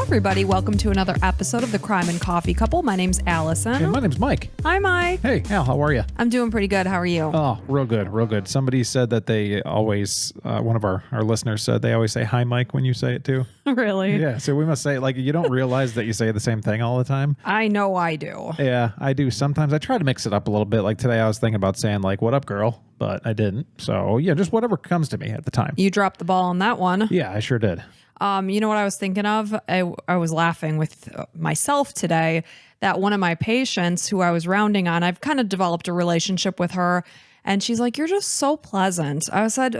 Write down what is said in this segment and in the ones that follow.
everybody. Welcome to another episode of the Crime and Coffee Couple. My name's Allison. And my name's Mike. Hi, Mike. Hey, Al, how are you? I'm doing pretty good. How are you? Oh, real good, real good. Somebody said that they always, one of our listeners said they always say hi, Mike, when you say it too. Really? Yeah, so we must say, like, you don't realize that you say the same thing all the time. I know I do. Yeah, I do sometimes. I try to mix it up a little bit. Like today I was thinking about saying, like, what up, girl? But I didn't. So, yeah, just whatever comes to me at the time. You dropped the ball on that one. Yeah, I sure did. You know what I was thinking of? I was laughing with myself today that one of my patients who I was rounding on, I've kind of developed a relationship with her. And she's like, you're just so pleasant. I said,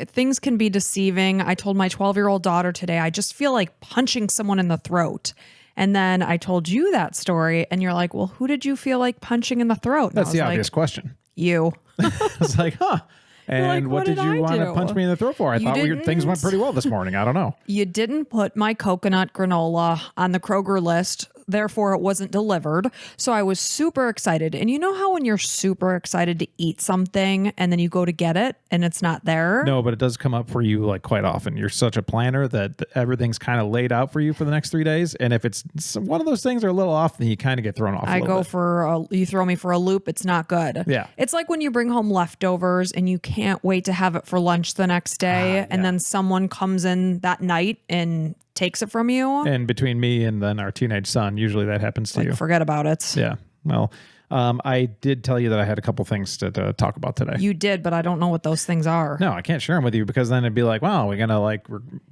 things can be deceiving. I told my 12-year-old daughter today, I just feel like punching someone in the throat. And then I told you that story and you're like, well, who did you feel like punching in the throat? And That's the obvious question. You. I was like, huh. And like, what did you want to punch me in the throat for? I thought things went pretty well this morning. I don't know. You didn't put my coconut granola on the Kroger list. Therefore, it wasn't delivered. So I was super excited. And you know how when you're super excited to eat something and then you go to get it and it's not there? No, but it does come up for you like quite often. You're such a planner that everything's kind of laid out for you for the next 3 days. And if it's one of those things are a little off, then you kind of get thrown off. You throw me for a loop. It's not good. Yeah. It's like when you bring home leftovers and you can't wait to have it for lunch the next day. And then someone comes in that night and takes it from you. And between me and then our teenage son, usually that happens to you. Forget about it. Yeah. Well, I did tell you that I had a couple things to talk about today. You did, but I don't know what those things are. No, I can't share them with you because then it'd be like, wow, we're going to like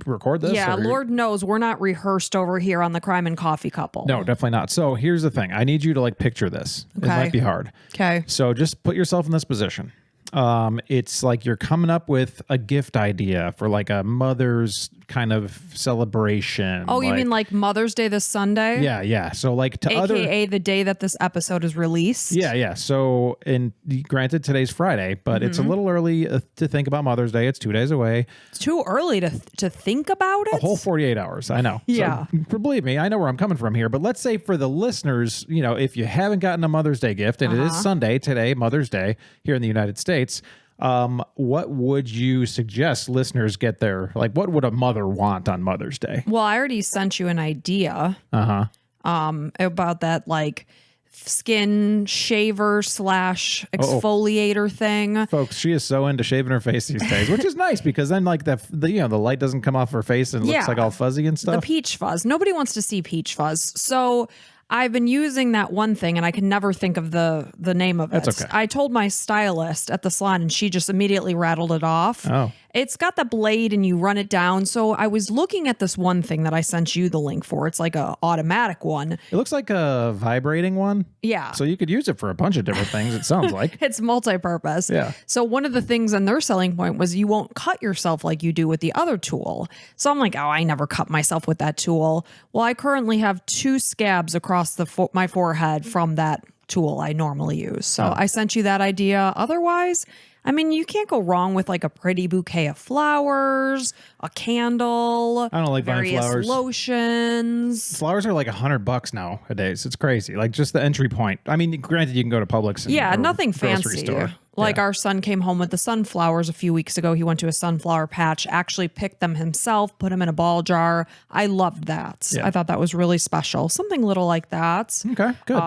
record this? Yeah, Lord knows we're not rehearsed over here on the Crime and Coffee Couple. No, definitely not. So here's the thing. I need you to like picture this. Okay. It might be hard. Okay. So just put yourself in this position. It's like you're coming up with a gift idea for like a mother's kind of celebration. Oh, you mean like Mother's Day this Sunday? Yeah, yeah. So like AKA the day that this episode is released. Yeah, yeah. So, and granted, today's Friday, but it's a little early to think about Mother's Day. It's 2 days away. It's too early to think about it? A whole 48 hours. I know. Yeah. So, believe me, I know where I'm coming from here. But let's say for the listeners, you know, if you haven't gotten a Mother's Day gift, and it is Sunday today, Mother's Day here in the United States, what would you suggest listeners get there? Like, what would a mother want on Mother's Day? Well, I already sent you an idea. About that, like, skin shaver / exfoliator thing. Folks, she is so into shaving her face these days, which is nice because then like the light doesn't come off her face and it looks like all fuzzy and stuff. The peach fuzz. Nobody wants to see peach fuzz. So I've been using that one thing and I can never think of the name of it. That's okay. I told my stylist at the salon and she just immediately rattled it off. Oh. It's got the blade and you run it down. So I was looking at this one thing that I sent you the link for. It's like a automatic one. It looks like a vibrating one. Yeah. So you could use it for a bunch of different things, it sounds like. It's multi-purpose. Yeah. So one of the things on their selling point was you won't cut yourself like you do with the other tool. So I'm like, oh, I never cut myself with that tool. Well, I currently have 2 scabs across my forehead from that tool I normally use. So I sent you that idea. Otherwise, I mean, you can't go wrong with like a pretty bouquet of flowers, a candle. I don't like buying flowers. Lotions. Flowers are like $100 nowadays. It's crazy. Like just the entry point. I mean, granted, you can go to Publix. And, nothing grocery fancy. Store. Like our son came home with the sunflowers a few weeks ago. He went to a sunflower patch, actually picked them himself, put them in a ball jar. I loved that. Yeah. I thought that was really special. Something little like that. Okay, good.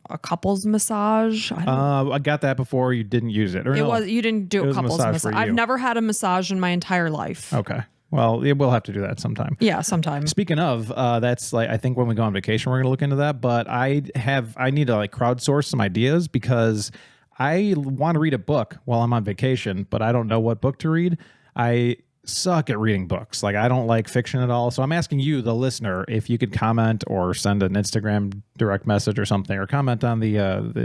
A couples massage. I got that before you didn't use it. Or You didn't do a couples massage. I've never had a massage in my entire life. Okay. Well, we'll have to do that sometime. Yeah, sometime. Speaking of, that's like I think when we go on vacation, we're going to look into that. But I need to like crowdsource some ideas because I want to read a book while I'm on vacation, but I don't know what book to read. I suck at reading books. Like I don't like fiction at all. So I'm asking you, the listener, if you could comment or send an Instagram direct message or something, or comment on the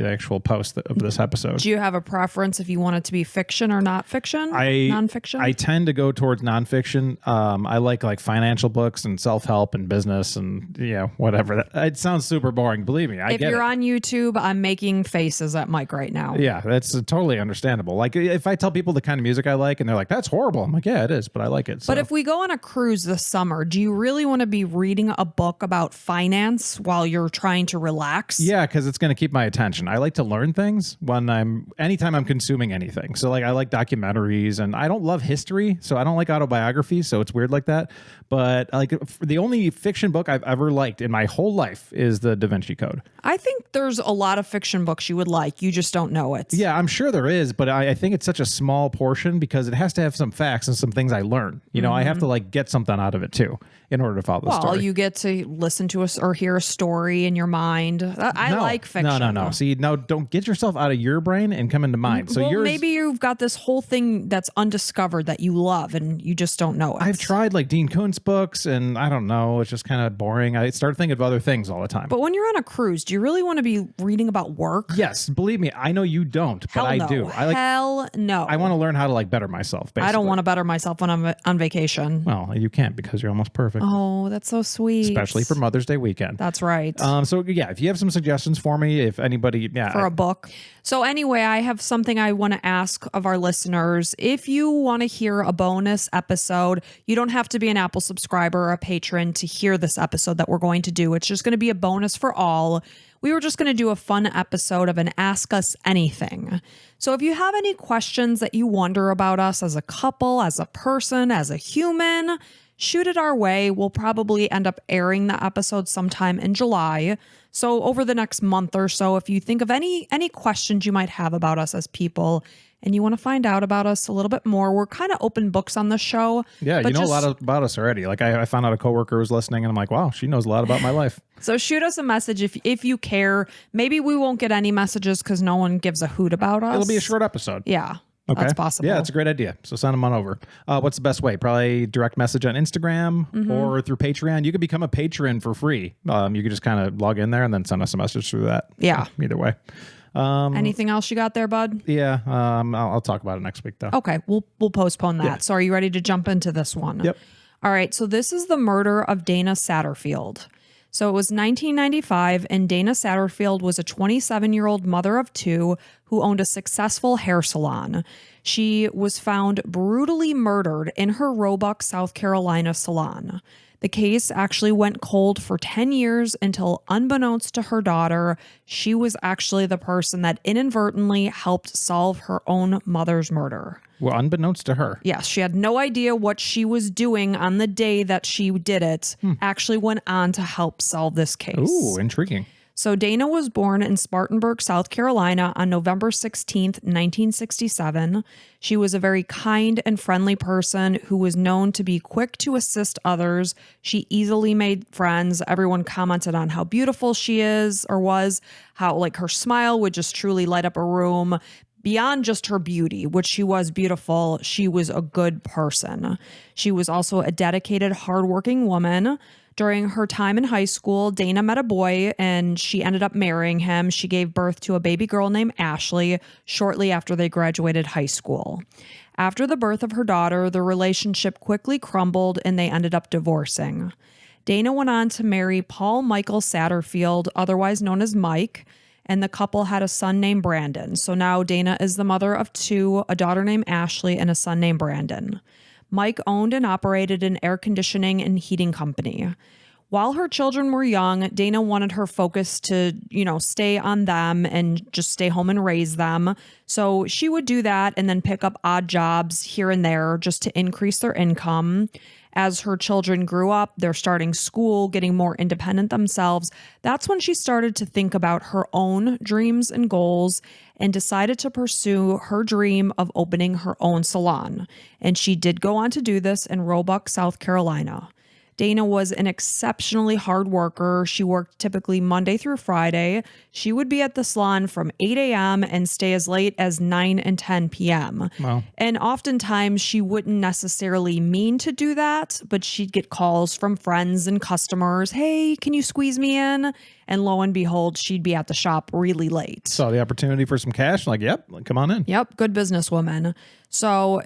actual post of this episode. Do you have a preference if you want it to be fiction or not fiction? Nonfiction? I tend to go towards nonfiction. I like financial books and self-help and business and whatever. It sounds super boring. Believe me, if you're on YouTube, I'm making faces at Mike right now. Yeah, that's totally understandable. Like if I tell people the kind of music I like and they're like, that's horrible. I'm like, yeah, it is, but I like it. So. But if we go on a cruise this summer, do you really want to be reading a book about finance while you're trying trying to relax. Yeah, because it's going to keep my attention. I like to learn things anytime I'm consuming anything. So like I like documentaries, and I don't love history, so I don't like autobiographies. So it's weird like that. But like the only fiction book I've ever liked in my whole life is the Da Vinci Code. I think there's a lot of fiction books you would like. You just don't know it. Yeah, I'm sure there is, but I think it's such a small portion because it has to have some facts and some things I learn. You know, I have to like get something out of it too in order to follow the story. Well, you get to listen to us or hear a story in your mind. I like fiction. No. See, no, don't get yourself out of your brain and come into mine. So maybe you've got this whole thing that's undiscovered that you love and you just don't know it. I've tried like Dean Koontz books, and I don't know, it's just kind of boring. I start thinking of other things all the time. But when you're on a cruise, do you really want to be reading about work? Yes, believe me, I know you don't, but I do. Hell no. I want to learn how to like better myself. Basically. I don't want to better myself when I'm on vacation. Well, you can't because you're almost perfect. Oh, that's so sweet. Especially for Mother's Day weekend. That's right. So yeah, if you have some suggestions for me, if anybody, for a book. So anyway, I have something I want to ask of our listeners. If you want to hear a bonus episode, you don't have to be an Apple subscriber or a patron to hear this episode that we're going to do. It's just going to be a bonus for all. We were just going to do a fun episode of an Ask Us Anything. So if you have any questions that you wonder about us as a couple, as a person, as a human, shoot it our way. We'll probably end up airing the episode sometime in July. So over the next month or so, if you think of any questions you might have about us as people and you want to find out about us a little bit more, we're kind of open books on the show. Yeah, you know a lot about us already. Like I found out a coworker was listening, and I'm like, wow, she knows a lot about my life. So shoot us a message if you care. Maybe we won't get any messages because no one gives a hoot about us. It'll be a short episode. Yeah. Okay. That's possible. Yeah, that's a great idea. So send them on over. What's the best way? Probably direct message on Instagram or through Patreon. You could become a patron for free. You could just kind of log in there and then send us a message through that. Yeah. Either way. Anything else you got there, bud? Yeah. I'll talk about it next week, though. Okay. We'll postpone that. Yeah. So are you ready to jump into this one? Yep. All right. So this is the murder of Dana Satterfield. So it was 1995, and Dana Satterfield was a 27-year-old mother of two who owned a successful hair salon. She was found brutally murdered in her Roebuck, South Carolina salon. The case actually went cold for 10 years until, unbeknownst to her daughter, she was actually the person that inadvertently helped solve her own mother's murder. Well, unbeknownst to her. Yes, she had no idea what she was doing on the day that she did it. Actually went on to help solve this case. Ooh, intriguing. So Dana was born in Spartanburg, South Carolina on November 16th, 1967. She was a very kind and friendly person who was known to be quick to assist others. She easily made friends. Everyone commented on how beautiful she is or was, how like her smile would just truly light up a room. Beyond just her beauty, which she was beautiful, she was a good person. She was also a dedicated, hardworking woman. During her time in high school, Dana met a boy and she ended up marrying him. She gave birth to a baby girl named Ashley shortly after they graduated high school. After the birth of her daughter, the relationship quickly crumbled and they ended up divorcing. Dana went on to marry Paul Michael Satterfield, otherwise known as Mike, and the couple had a son named Brandon. So now Dana is the mother of two, a daughter named Ashley and a son named Brandon. Mike owned and operated an air conditioning and heating company. While her children were young, Dana wanted her focus to, stay on them and just stay home and raise them. So she would do that and then pick up odd jobs here and there just to increase their income. As her children grew up, they're starting school, getting more independent themselves. That's when she started to think about her own dreams and goals and decided to pursue her dream of opening her own salon. And she did go on to do this in Roebuck, South Carolina. Dana was an exceptionally hard worker. She worked typically Monday through Friday. She would be at the salon from 8 a.m. and stay as late as 9 and 10 p.m. Wow. And oftentimes she wouldn't necessarily mean to do that, but she'd get calls from friends and customers. Hey, can you squeeze me in? And lo and behold, she'd be at the shop really late. Saw the opportunity for some cash. Like, yep, come on in. Yep, good businesswoman. So,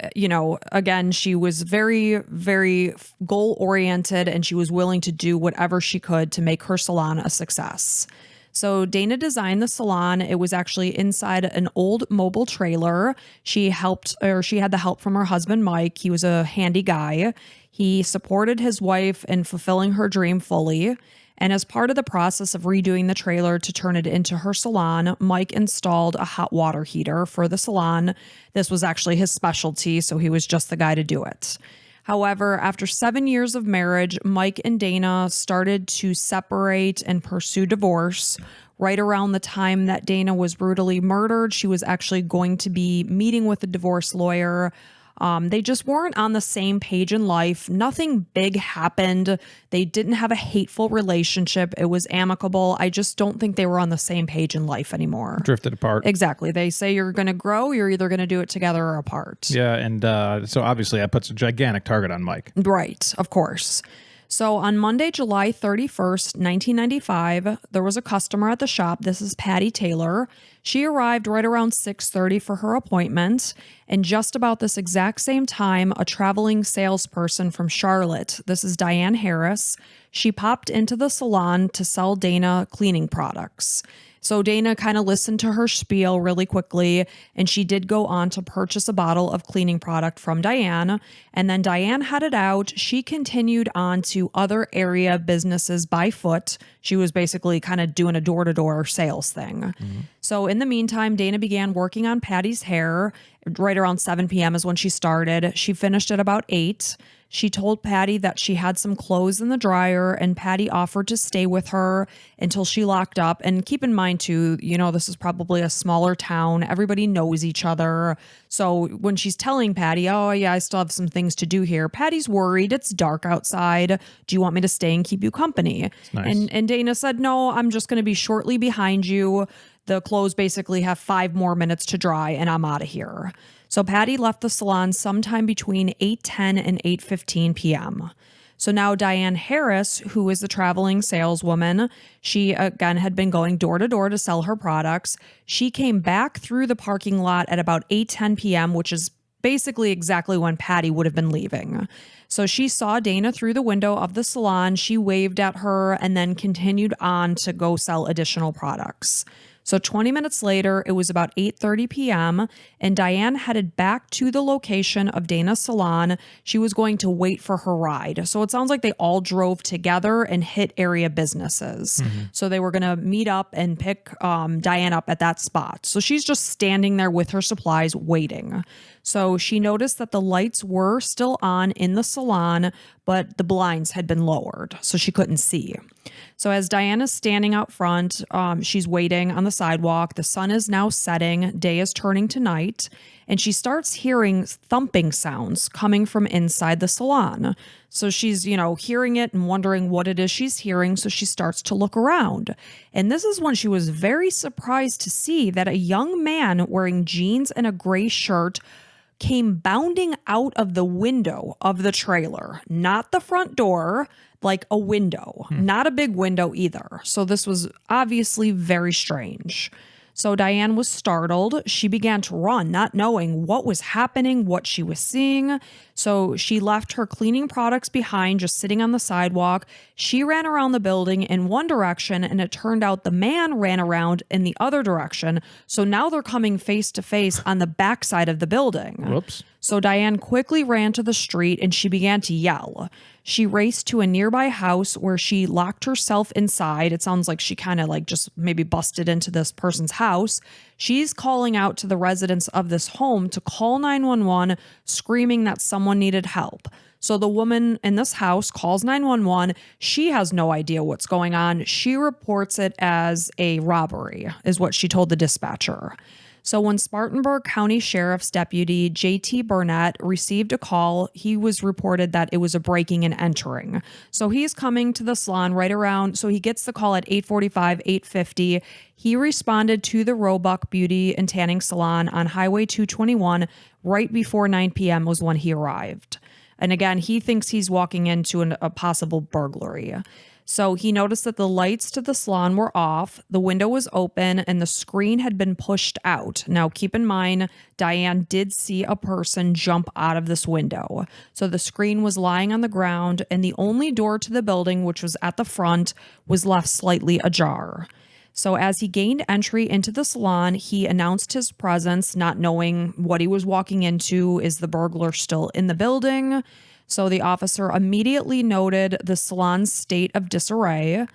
again, she was very, very goal-oriented and she was willing to do whatever she could to make her salon a success. So Dana designed the salon. It was actually inside an old mobile trailer. She had the help from her husband, Mike. He was a handy guy. He supported his wife in fulfilling her dream fully. And as part of the process of redoing the trailer to turn it into her salon, Mike installed a hot water heater for the salon. This was actually his specialty, so he was just the guy to do it. However, after 7 years of marriage, Mike and Dana started to separate and pursue divorce. Right around the time that Dana was brutally murdered, she was actually going to be meeting with a divorce lawyer. They just weren't on the same page in life. Nothing big happened. They didn't have a hateful relationship. It was amicable. I just don't think they were on the same page in life anymore. Drifted apart. Exactly. They say you're going to grow. You're either going to do it together or apart. Yeah, and so obviously that puts a gigantic target on Mike. Right, of course. So on Monday, July 31st, 1995, there was a customer at the shop. This is Patty Taylor. She arrived right around 6:30 for her appointment. And just about this exact same time, a traveling salesperson from Charlotte, this is Diane Harris, she popped into the salon to sell Dana cleaning products. So Dana kind of listened to her spiel really quickly, and she did go on to purchase a bottle of cleaning product from Diane. And then Diane headed out. She continued on to other area businesses by foot. She was basically kind of doing a door-to-door sales thing. Mm-hmm. So in the meantime, Dana began working on Patty's hair. Right around 7 p.m. is when she started. She finished at about 8. She told Patty that she had some clothes in the dryer, and Patty offered to stay with her until she locked up. And keep in mind, too, this is probably a smaller town. Everybody knows each other. So when she's telling Patty, oh, yeah, I still have some things to do here, Patty's worried. It's dark outside. Do you want me to stay and keep you company? Nice. And Dana said, no, I'm just going to be shortly behind you. The clothes basically have 5 more minutes to dry, and I'm out of here. So Patty left the salon sometime between 8:10 and 8:15 p.m. So now Diane Harris, who is the traveling saleswoman, she again had been going door to door to sell her products. She came back through the parking lot at about 8:10 p.m., which is basically exactly when Patty would have been leaving. So she saw Dana through the window of the salon. She waved at her and then continued on to go sell additional products. So 20 minutes later, it was about 8:30 p.m., and Diane headed back to the location of Dana's salon. She was going to wait for her ride. So it sounds like they all drove together and hit area businesses. Mm-hmm. So they were going to meet up and pick Diane up at that spot. So she's just standing there with her supplies waiting. So she noticed that the lights were still on in the salon, but the blinds had been lowered, so she couldn't see. So as Diana's standing out front, she's waiting on the sidewalk. The sun is now setting. Day is turning to night. And she starts hearing thumping sounds coming from inside the salon. So she's, hearing it and wondering what it is she's hearing. So she starts to look around. And this is when she was very surprised to see that a young man wearing jeans and a gray shirt came bounding out of the window of the trailer, not the front door, like a window, not a big window either. So this was obviously very strange. So Diane was startled. She began to run, not knowing what was happening, what she was seeing. So she left her cleaning products behind, just sitting on the sidewalk. She ran around the building in one direction, and it turned out the man ran around in the other direction. So now they're coming face to face on the backside of the building. Whoops. So Diane quickly ran to the street and she began to yell. She raced to a nearby house where she locked herself inside. It sounds like she kind of just maybe busted into this person's house. She's calling out to the residents of this home to call 911, screaming that someone needed help. So the woman in this house calls 911. She has no idea what's going on. She reports it as a robbery, is what she told the dispatcher. So when Spartanburg County Sheriff's Deputy J.T. Burnett received a call, he was reported that it was a breaking and entering. So he's coming to the salon right around, so he gets the call at 8:45, 8:50. He responded to the Roebuck Beauty and Tanning Salon on Highway 221 right before 9 p.m. was when he arrived. And again, he thinks he's walking into a possible burglary. So he noticed that the lights to the salon were off, the window was open, and the screen had been pushed out. Now, keep in mind, Diane did see a person jump out of this window. So the screen was lying on the ground, and the only door to the building, which was at the front, was left slightly ajar. So as he gained entry into the salon, he announced his presence, not knowing what he was walking into. Is the burglar still in the building? So the officer immediately noted the salon's state of disarray.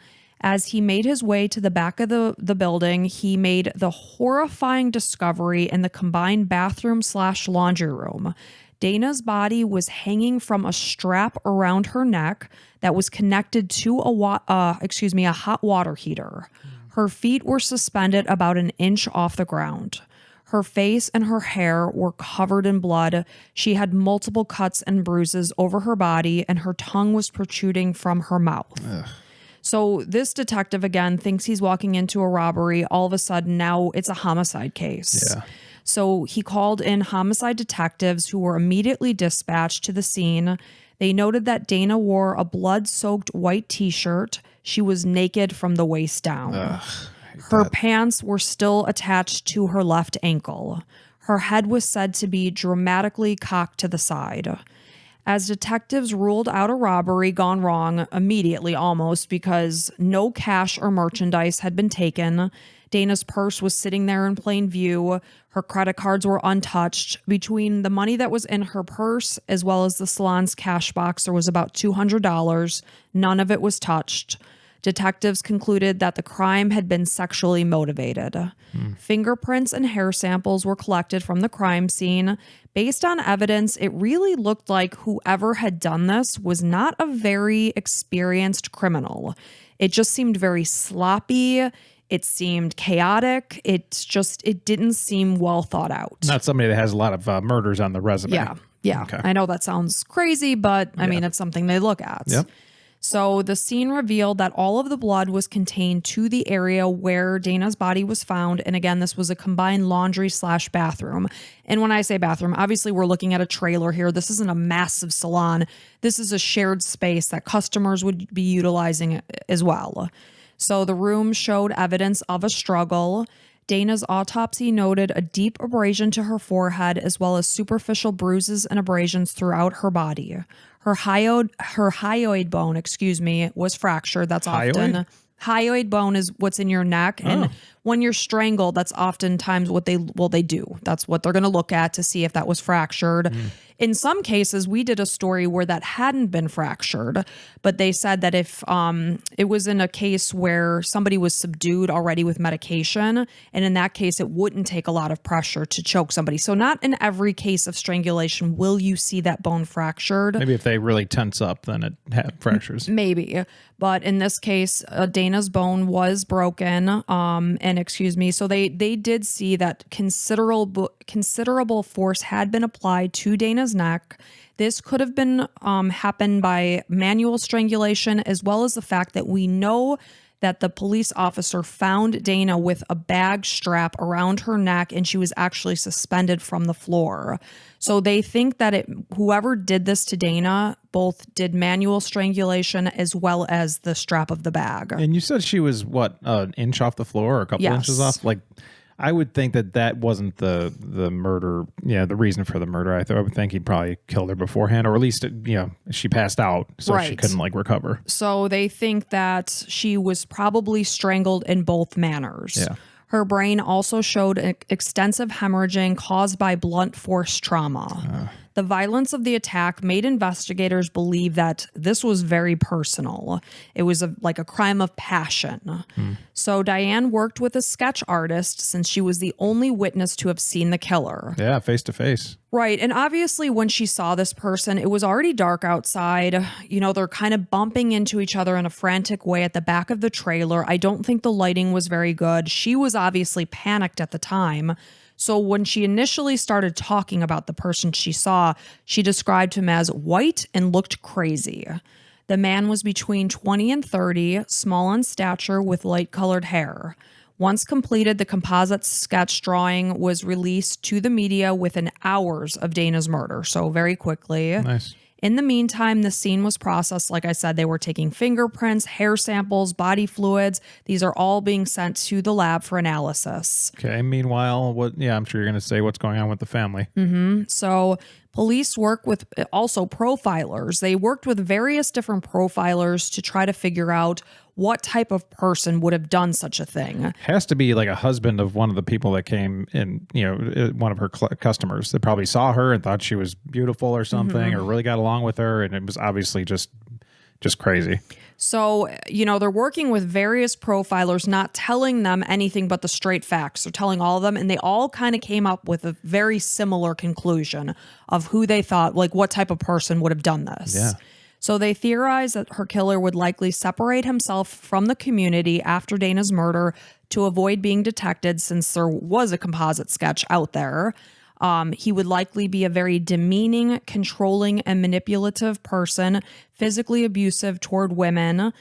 As he made his way to the back of the building, he made the horrifying discovery in the combined bathroom/laundry room. Dana's body was hanging from a strap around her neck that was connected to a hot water heater. Her feet were suspended about an inch off the ground. Her face and her hair were covered in blood. She had multiple cuts and bruises over her body, and her tongue was protruding from her mouth. Ugh. So this detective, again, thinks he's walking into a robbery. All of a sudden, now it's a homicide case. Yeah. So he called in homicide detectives who were immediately dispatched to the scene. They noted that Dana wore a blood-soaked white t-shirt. She was naked from the waist down. Ugh, Her pants were still attached to her left ankle. Her head was said to be dramatically cocked to the side. As detectives ruled out a robbery gone wrong immediately almost because no cash or merchandise had been taken, Dana's purse was sitting there in plain view. Her credit cards were untouched. Between the money that was in her purse as well as the salon's cash box, there was about $200. None of it was touched. Detectives concluded that the crime had been sexually motivated. Fingerprints and hair samples were collected from the crime scene. Based on evidence, it really looked like whoever had done this was not a very experienced criminal. It just seemed very sloppy. It seemed chaotic. It didn't seem well thought out. Not somebody that has a lot of murders on the resume. Yeah. Okay. I know that sounds crazy, but I mean, it's something they look at. Yep. So the scene revealed that all of the blood was contained to the area where Dana's body was found. And again, this was a combined laundry/bathroom. And when I say bathroom, obviously we're looking at a trailer here. This isn't a massive salon. This is a shared space that customers would be utilizing as well. So the room showed evidence of a struggle. Dana's autopsy noted a deep abrasion to her forehead as well as superficial bruises and abrasions throughout her body. Her hyoid bone, was fractured. That's often hyoid bone is what's in your neck, and when you're strangled, that's oftentimes what they do. That's what they're going to look at to see if that was fractured. In some cases, we did a story where that hadn't been fractured, but they said that if it was in a case where somebody was subdued already with medication, and in that case, it wouldn't take a lot of pressure to choke somebody. So not in every case of strangulation will you see that bone fractured. Maybe if they really tense up, then it fractures. Maybe. But in this case, Dana's bone was broken. So they did see that considerable force had been applied to Dana's neck. This could have been happened by manual strangulation, as well as the fact that we know that the police officer found Dana with a bag strap around her neck, and she was actually suspended from the floor. So they think that whoever did this to Dana both did manual strangulation as well as the strap of the bag. And you said she was what, an inch off the floor or a couple inches off? Like, I would think that wasn't the murder, the reason for the murder. I would think he probably killed her beforehand, or at least, she passed out, so she couldn't recover. So they think that she was probably strangled in both manners. Yeah. Her brain also showed extensive hemorrhaging caused by blunt force trauma. The violence of the attack made investigators believe that this was very personal. It was like a crime of passion. So Diane worked with a sketch artist since she was the only witness to have seen the killer. Yeah, face to face. Right. And obviously when she saw this person, it was already dark outside. They're kind of bumping into each other in a frantic way at the back of the trailer. I don't think the lighting was very good. She was obviously panicked at the time. So when she initially started talking about the person she saw, she described him as white and looked crazy. The man was between 20 and 30, small in stature with light-colored hair. Once completed, the composite sketch drawing was released to the media within hours of Dana's murder, so very quickly. Nice. In the meantime, the scene was processed. Like I said, they were taking fingerprints, hair samples, body fluids. These are all being sent to the lab for analysis. Okay. Meanwhile, I'm sure you're going to say what's going on with the family. So police work with also profilers. They worked with various different profilers to try to figure out what type of person would have done such a thing? Has to be like a husband of one of the people that came in, one of her customers that probably saw her and thought she was beautiful or something, or really got along with her. And it was obviously just crazy. So, they're working with various profilers, not telling them anything but the straight facts. They're telling all of them, and they all kind of came up with a very similar conclusion of who they thought, like what type of person would have done this. Yeah. So they theorized that her killer would likely separate himself from the community after Dana's murder to avoid being detected, since there was a composite sketch out there. He would likely be a very demeaning, controlling, and manipulative person, physically abusive toward women.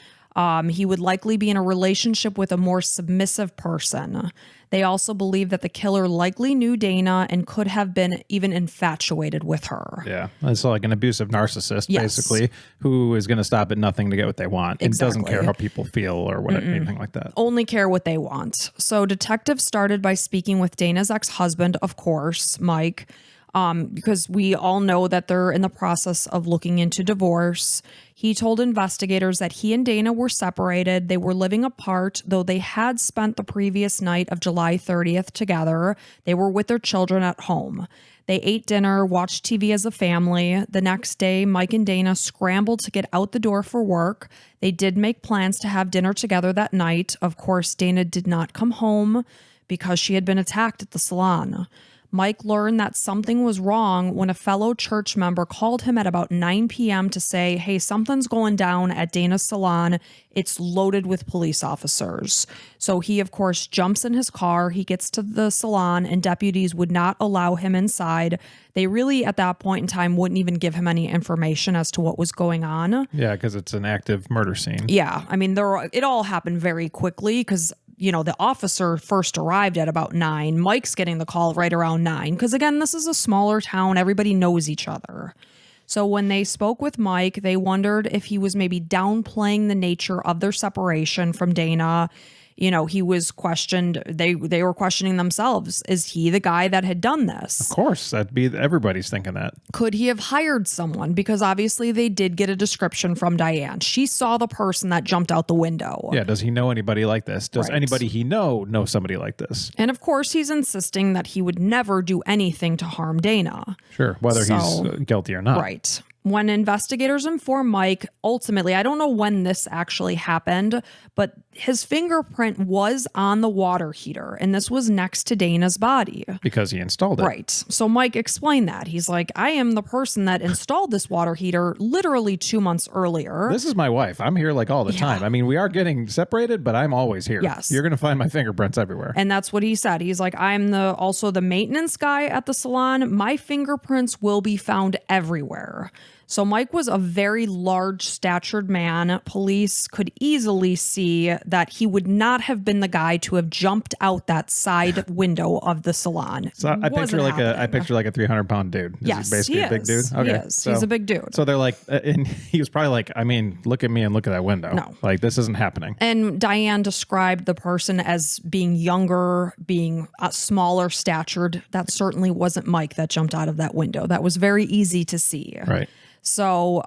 He would likely be in a relationship with a more submissive person. They also believe that the killer likely knew Dana and could have been even infatuated with her. Yeah. It's like an abusive narcissist, Yes. basically, who is going to stop at nothing to get what they want and doesn't Exactly. care how people feel or whatever, anything like that. Only care what they want. So detectives started by speaking with Dana's ex-husband, of course, Mike, because we all know that they're in the process of looking into divorce. He told investigators that he and Dana were separated. They were living apart, though they had spent the previous night of July 30th together. They were with their children at home. They ate dinner, watched TV as a family. The next day, Mike and Dana scrambled to get out the door for work. They did make plans to have dinner together that night. Of course, Dana did not come home because she had been attacked at the salon. Mike learned that something was wrong when a fellow church member called him at about 9 p.m. to say, hey, something's going down at Dana's salon. It's loaded with police officers. So he, of course, jumps in his car. He gets to the salon, and deputies would not allow him inside. They really, at that point in time, wouldn't even give him any information as to what was going on. Yeah, because it's an active murder scene. Yeah. I mean, it all happened very quickly because the officer first arrived at about 9. Mike's getting the call right around 9 because, again, this is a smaller town. Everybody knows each other. So when they spoke with Mike, they wondered if he was maybe downplaying the nature of their separation from Dana. He was questioned. They were questioning themselves. Is he the guy that had done this? Of course, everybody's thinking that. Could he have hired someone? Because obviously they did get a description from Diane. She saw the person that jumped out the window. Yeah, does he know anybody like this? Does Right. anybody he know somebody like this? And of course, he's insisting that he would never do anything to harm Dana. Sure, whether he's guilty or not. Right. When investigators informed Mike, ultimately, I don't know when this actually happened, but his fingerprint was on the water heater, and this was next to Dana's body. Because he installed it. Right. So Mike explained that. He's like, I am the person that installed this water heater literally 2 months earlier. This is my wife. I'm here like all the time. I mean, we are getting separated, but I'm always here. Yes. You're going to find my fingerprints everywhere. And that's what he said. He's like, I'm also the maintenance guy at the salon. My fingerprints will be found everywhere. So Mike was a very large statured man. Police could easily see that he would not have been the guy to have jumped out that side window of the salon. So I picture Wasn't like happening. a 300-pound dude. Is Yes, he basically he a big is. dude? Okay. He is. He's a big dude. So they're like, and he was probably like, I mean, look at me and look at that window. No. Like, this isn't happening. And Diane described the person as being younger, being smaller statured. That certainly wasn't Mike that jumped out of that window. That was very easy to see. Right. So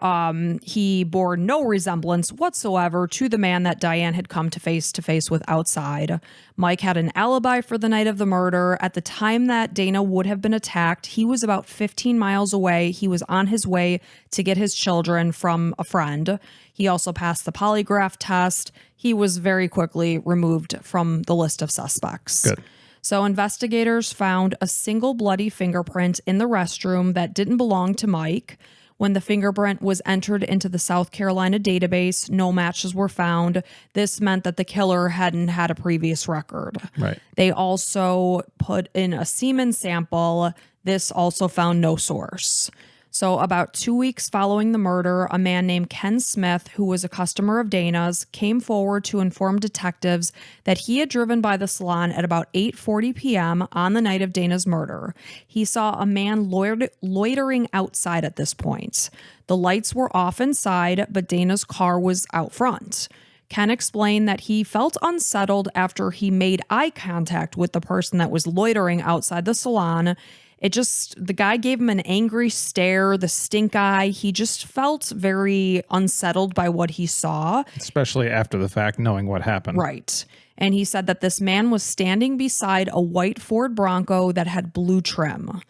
he bore no resemblance whatsoever to the man that Diane had come to face with outside. Mike had an alibi for the night of the murder. At the time that Dana would have been attacked, he was about 15 miles away. He was on his way to get his children from a friend. He also passed the polygraph test. He was very quickly removed from the list of suspects. Good. So investigators found a single bloody fingerprint in the restroom that didn't belong to Mike. When the fingerprint was entered into the South Carolina database, no matches were found. This meant that the killer hadn't had a previous record. Right. They also put in a semen sample. This also found no source. So about 2 weeks following the murder, a man named Ken Smith, who was a customer of Dana's, came forward to inform detectives that he had driven by the salon at about 8:40 p.m. on the night of Dana's murder. He saw a man loitering outside at this point. The lights were off inside, but Dana's car was out front. Ken explained that he felt unsettled after he made eye contact with the person that was loitering outside the salon. The guy gave him an angry stare, the stink eye. He just felt very unsettled by what he saw. Especially after the fact, knowing what happened. Right. And he said that this man was standing beside a white Ford Bronco that had blue trim.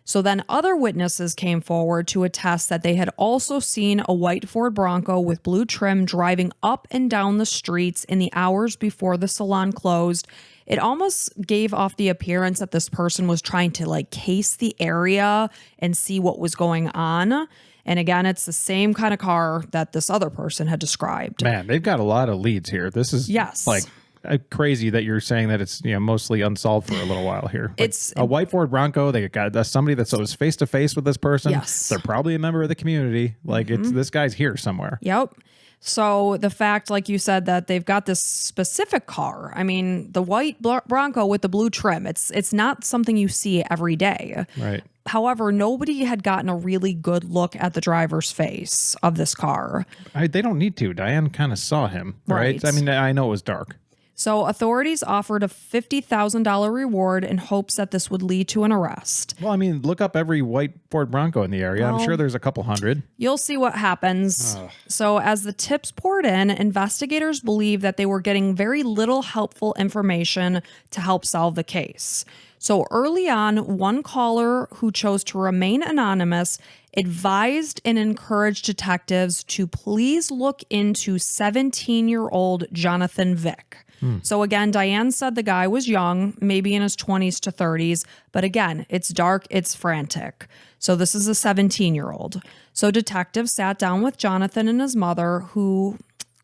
So then other witnesses came forward to attest that they had also seen a white Ford Bronco with blue trim driving up and down the streets in the hours before the salon closed. It almost gave off the appearance that this person was trying to like case the area and see what was going on. And again, it's the same kind of car that this other person had described. Man, they've got a lot of leads here. This is like crazy that you're saying that it's mostly unsolved for a little while here. Like It's a white Ford Bronco. They got somebody that was face to face with this person. Yes. They're probably a member of the community. Like it's this guy's here somewhere. Yep. So the fact, like you said, that they've got this specific car. I mean, the white Bronco with the blue trim. It's not something you see every day. Right. However, nobody had gotten a really good look at the driver's face of this car. They don't need to. Diane kind of saw him, right? I mean, I know it was dark. So authorities offered a $50,000 reward in hopes that this would lead to an arrest. Well, I mean, look up every white Ford Bronco in the area. I'm sure there's a couple hundred. You'll see what happens. So as the tips poured in, investigators believed that they were getting very little helpful information to help solve the case. So early on, one caller who chose to remain anonymous advised and encouraged detectives to please look into 17-year-old Jonathan Vick. So again, Diane said the guy was young, maybe in his 20s to 30s, but again, it's dark, it's frantic. So this is a 17-year-old. So detectives sat down with Jonathan and his mother, who,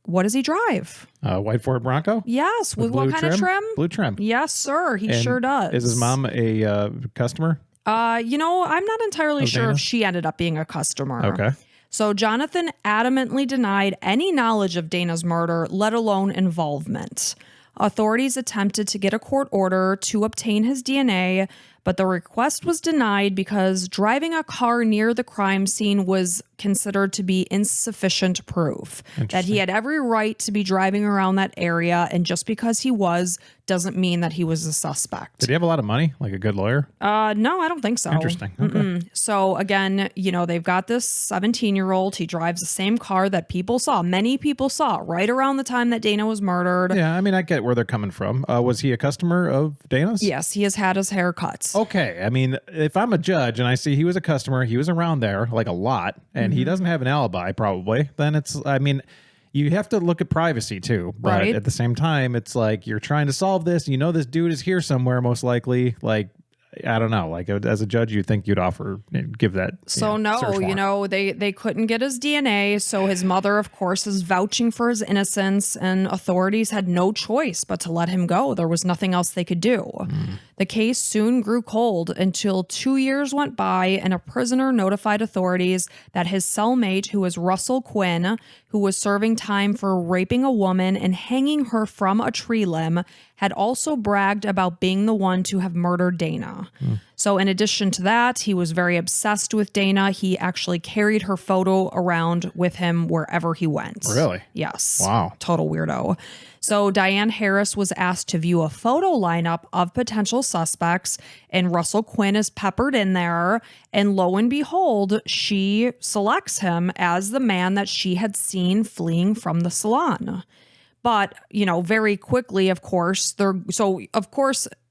what does he drive? White Ford Bronco? Yes. With what kind of trim? Blue trim. Yes, sir. He And sure does. Is his mom a customer? I'm not entirely sure if she ended up being a customer. Okay. So Jonathan adamantly denied any knowledge of Dana's murder, let alone involvement. Authorities attempted to get a court order to obtain his DNA, but the request was denied because driving a car near the crime scene was considered to be insufficient proof that he had every right to be driving around that area, and just because he was doesn't mean that he was a suspect. Did he have a lot of money? Like a good lawyer? No, I don't think so. Interesting. Okay. So again, they've got this 17-year-old. He drives the same car that many people saw right around the time that Dana was murdered. Yeah, I mean, I get where they're coming from. Was he a customer of Dana's? Yes, he has had his hair cut. Okay. I mean, if I'm a judge and I see he was a customer, he was around there like a lot, and he doesn't have an alibi probably, then you have to look at privacy too. But at the same time, it's like you're trying to solve this. This dude is here somewhere, most likely. Like, I don't know. Like as a judge, you'd think you'd give that. So search warrant. they couldn't get his DNA. So his mother, of course, is vouching for his innocence, and authorities had no choice but to let him go. There was nothing else they could do. The case soon grew cold until 2 years went by, and a prisoner notified authorities that his cellmate, who was Russell Quinn, who was serving time for raping a woman and hanging her from a tree limb, had also bragged about being the one to have murdered Dana. So in addition to that, he was very obsessed with Dana. He actually carried her photo around with him wherever he went. Really? Yes. Wow. Total weirdo. So Diane Harris was asked to view a photo lineup of potential suspects, and Russell Quinn is peppered in there. And lo and behold, she selects him as the man that she had seen fleeing from the salon. But, very quickly, of course,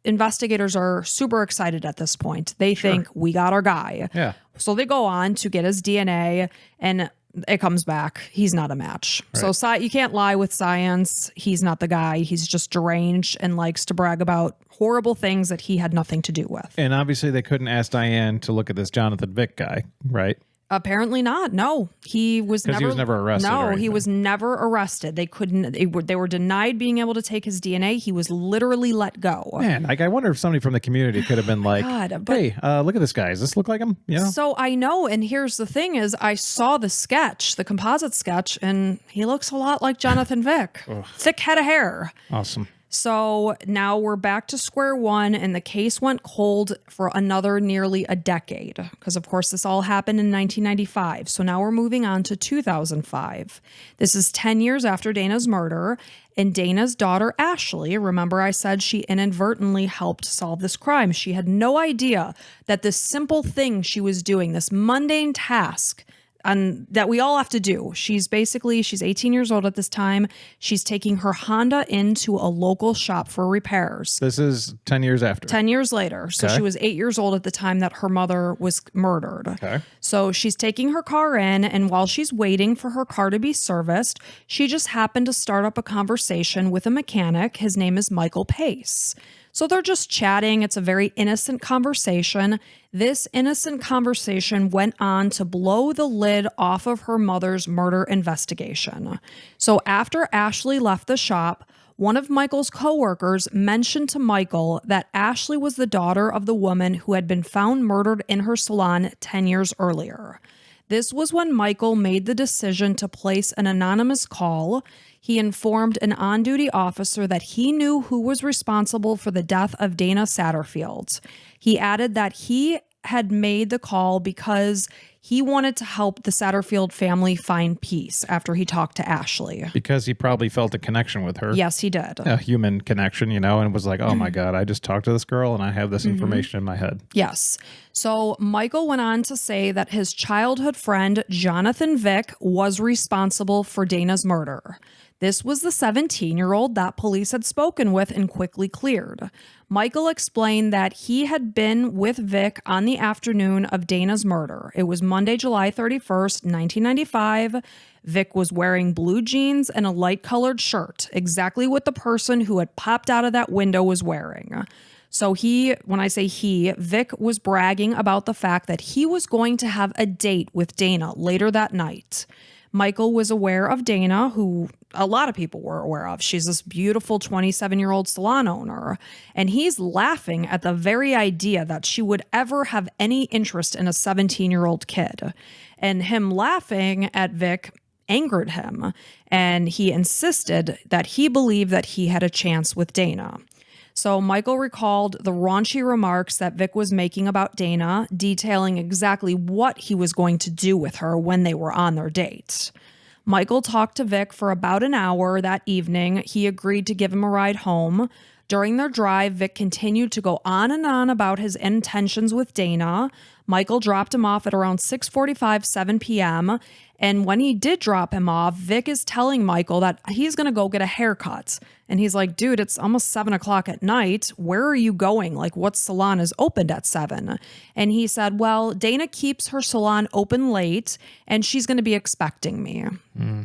investigators are super excited at this point. They think we got our guy. Yeah. So they go on to get his DNA, and it comes back. He's not a match. Right. So you can't lie with science. He's not the guy. He's just deranged and likes to brag about horrible things that he had nothing to do with. And obviously they couldn't ask Diane to look at this Jonathan Vick guy, right? Apparently not. No, he was never arrested. No, he was never arrested. They couldn't. They were denied being able to take his DNA. He was literally let go. Man, I wonder if somebody from the community could have been like, "Hey, look at this guy. Does this look like him?" So I know. And here's the thing: is I saw the composite sketch, and he looks a lot like Jonathan Vick. Thick head of hair. Awesome. So now we're back to square one, and the case went cold for another nearly a decade. Because, of course, this all happened in 1995. So now we're moving on to 2005. This is 10 years after Dana's murder. And Dana's daughter, Ashley, remember I said she inadvertently helped solve this crime. She had no idea that this simple thing she was doing, this mundane task, and that we all have to do. She's 18 years old at this time. She's taking her Honda into a local shop for repairs. This is 10 years after. 10 years later. So she was 8 years old at the time that her mother was murdered. Okay. So she's taking her car in, and while she's waiting for her car to be serviced, she just happened to start up a conversation with a mechanic. His name is Michael Pace. So they're just chatting. It's a very innocent conversation. This innocent conversation went on to blow the lid off of her mother's murder investigation. So after Ashley left the shop, one of Michael's coworkers mentioned to Michael that Ashley was the daughter of the woman who had been found murdered in her salon 10 years earlier. This was when Michael made the decision to place an anonymous call. He informed an on-duty officer that he knew who was responsible for the death of Dana Satterfield. He added that he had made the call because he wanted to help the Satterfield family find peace after he talked to Ashley. Because he probably felt a connection with her. Yes, he did. A human connection, and was like, oh my God, I just talked to this girl and I have this information in my head. Yes. So Michael went on to say that his childhood friend, Jonathan Vick, was responsible for Dana's murder. This was the 17-year-old that police had spoken with and quickly cleared. Michael explained that he had been with Vic on the afternoon of Dana's murder. It was Monday, July 31st, 1995. Vic was wearing blue jeans and a light-colored shirt, exactly what the person who had popped out of that window was wearing. So when I say Vic was bragging about the fact that he was going to have a date with Dana later that night. Michael was aware of Dana, who a lot of people were aware of. She's this beautiful 27-year-old salon owner, and he's laughing at the very idea that she would ever have any interest in a 17-year-old kid. And him laughing at Vic angered him, and he insisted that he believed that he had a chance with Dana. So Michael recalled the raunchy remarks that Vic was making about Dana, detailing exactly what he was going to do with her when they were on their date. Michael talked to Vic for about an hour that evening. He agreed to give him a ride home. During their drive, Vic continued to go on and on about his intentions with Dana. Michael dropped him off at around 6:45, 7 p.m., and when he did drop him off, Vic is telling Michael that he's going to go get a haircut. And he's like, dude, it's almost 7 o'clock at night. Where are you going? Like, what salon is opened at 7? And he said, well, Dana keeps her salon open late and she's going to be expecting me.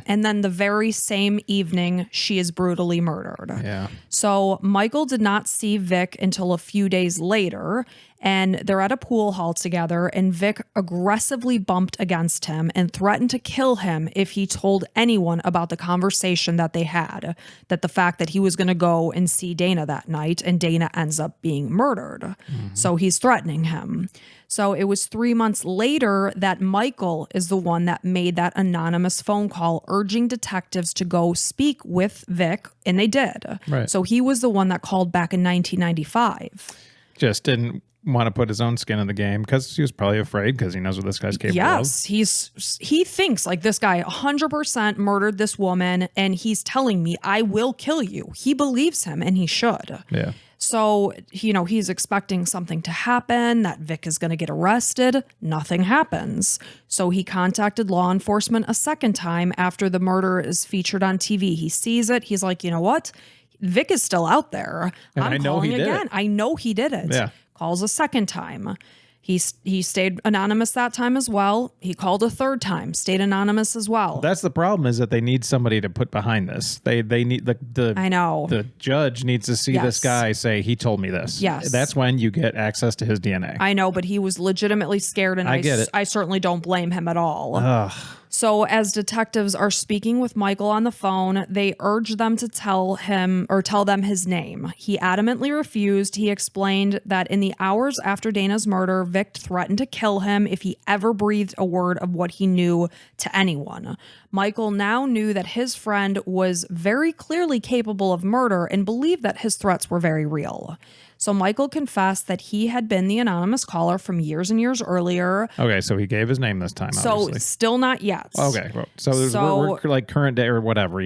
And then the very same evening, she is brutally murdered. Yeah. So Michael did not see Vic until a few days later, and they're at a pool hall together, and Vic aggressively bumped against him and threatened to kill him if he told anyone about the conversation that they had, that the fact that he was going to go and see Dana that night, and Dana ends up being murdered. So he's threatening him. So it was 3 months later that Michael is the one that made that anonymous phone call urging detectives to go speak with Vic, and they did. Right. So he was the one that called back in 1995. Just didn't want to put his own skin in the game because he was probably afraid because he knows what this guy's capable of. Yes, he thinks like this guy 100% murdered this woman, and he's telling me I will kill you. He believes him, and he should. Yeah. So, he's expecting something to happen, that Vic is going to get arrested. Nothing happens. So he contacted law enforcement a second time after the murder is featured on TV. He sees it. He's like, you know what? Vic is still out there. And I know he did it. I know he did it. Yeah. Calls a second time. He stayed anonymous that time as well. He called a third time, stayed anonymous as well. That's the problem, is that they need somebody to put behind this. They need I know. the judge needs to see this guy say, he told me this. Yes. That's when you get access to his DNA. I know, but he was legitimately scared, and I get it. I certainly don't blame him at all. Ugh. So, as detectives are speaking with Michael on the phone, they urge them to tell them his name. He adamantly refused. He explained that in the hours after Dana's murder, Vic threatened to kill him if he ever breathed a word of what he knew to anyone. Michael now knew that his friend was very clearly capable of murder and believed that his threats were very real. So Michael confessed that he had been the anonymous caller from years and years earlier. Okay, so he gave his name this time, So obviously. still not yet. Okay, well, we're like current day or whatever,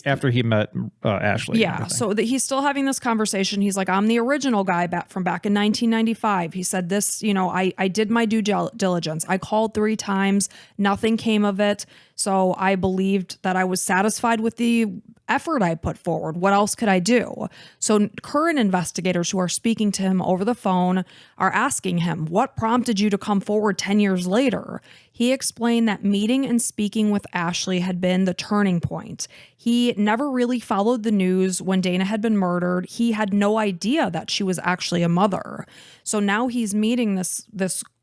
after he met Ashley. Yeah, so that he's still having this conversation. He's like, I'm the original guy from back in 1995. He said this, I did my due diligence. I called 3 times. Nothing came of it. So I believed that I was satisfied with the effort I put forward. What else could I do? So current investigators who are speaking to him over the phone are asking him, what prompted you to come forward 10 years later? He explained that meeting and speaking with Ashley had been the turning point. He never really followed the news when Dana had been murdered. He had no idea that she was actually a mother. So now he's meeting this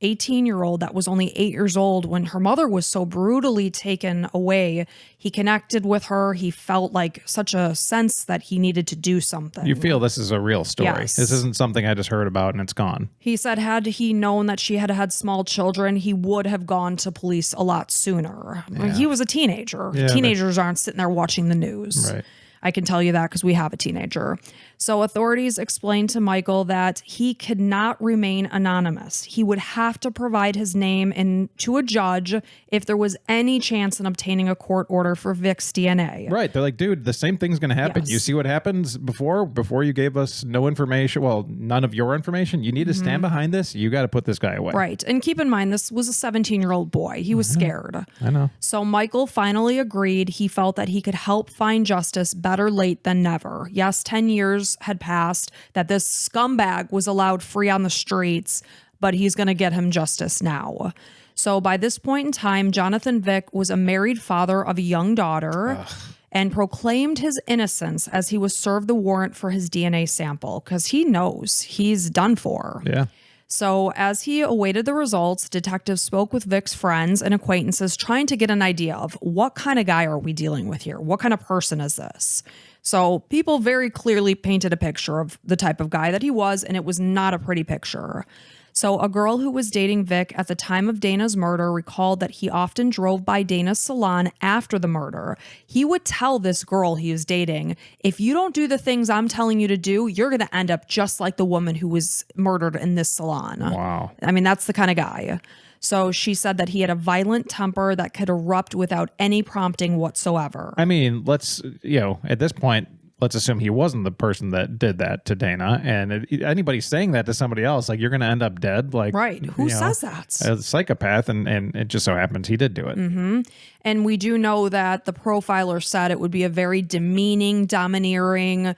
18-year-old that was only 8 years old when her mother was so brutally taken away. He connected with her. He felt like such a sense that he needed to do something. You feel this is a real story. Yes. This isn't something I just heard about and it's gone. He said had he known that she had small children, he would have gone to police a lot sooner. Yeah. He was a teenager. Yeah, Teenagers aren't sitting there watching the news. Right. I can tell you that because we have a teenager. So authorities explained to Michael that he could not remain anonymous. He would have to provide his name to a judge if there was any chance in obtaining a court order for Vic's DNA. Right. They're like, dude, the same thing's going to happen. Yes. You see what happens before you gave us no information. Well, none of your information. You need to stand behind this. You got to put this guy away. Right. And keep in mind, this was a 17-year-old boy. He was scared. I know. So Michael finally agreed. He felt that he could help find justice better late than never. Yes, 10 years had passed that this scumbag was allowed free on the streets, but he's going to get him justice now. So by this point in time, Jonathan Vick was a married father of a young daughter and proclaimed his innocence as he was served the warrant for his DNA sample because he knows he's done for. Yeah. So as he awaited the results, detectives spoke with Vic's friends and acquaintances trying to get an idea of what kind of guy are we dealing with here? What kind of person is this? So people very clearly painted a picture of the type of guy that he was, and it was not a pretty picture. So a girl who was dating Vic at the time of Dana's murder recalled that he often drove by Dana's salon after the murder. He would tell this girl he was dating, if you don't do the things I'm telling you to do, you're going to end up just like the woman who was murdered in this salon. Wow. I mean, that's the kind of guy. So she said that he had a violent temper that could erupt without any prompting whatsoever. I mean, at this point, let's assume he wasn't the person that did that to Dana. And anybody saying that to somebody else, like, you're going to end up dead. Like, right. Who says that? A psychopath. And it just so happens he did do it. Mm-hmm. And we do know that the profiler said it would be a very demeaning, domineering,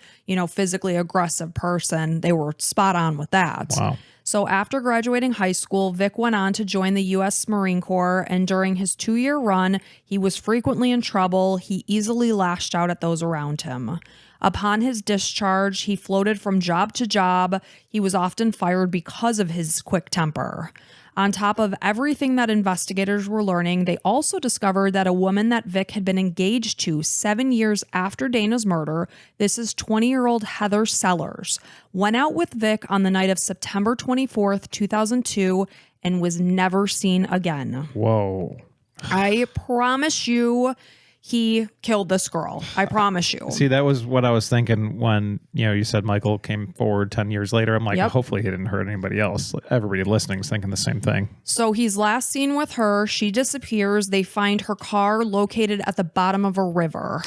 physically aggressive person. They were spot on with that. Wow. So after graduating high school, Vic went on to join the U.S. Marine Corps, and during his 2-year run, he was frequently in trouble. He easily lashed out at those around him. Upon his discharge, he floated from job to job. He was often fired because of his quick temper. On top of everything that investigators were learning, they also discovered that a woman that Vic had been engaged to 7 years after Dana's murder, this is 20-year-old Heather Sellers, went out with Vic on the night of September 24th, 2002, and was never seen again. Whoa. I promise you, he killed this girl. I promise you. See, that was what I was thinking when, you said Michael came forward 10 years later. I'm like, Yep. Hopefully he didn't hurt anybody else. Everybody listening is thinking the same thing. So he's last seen with her. She disappears. They find her car located at the bottom of a river.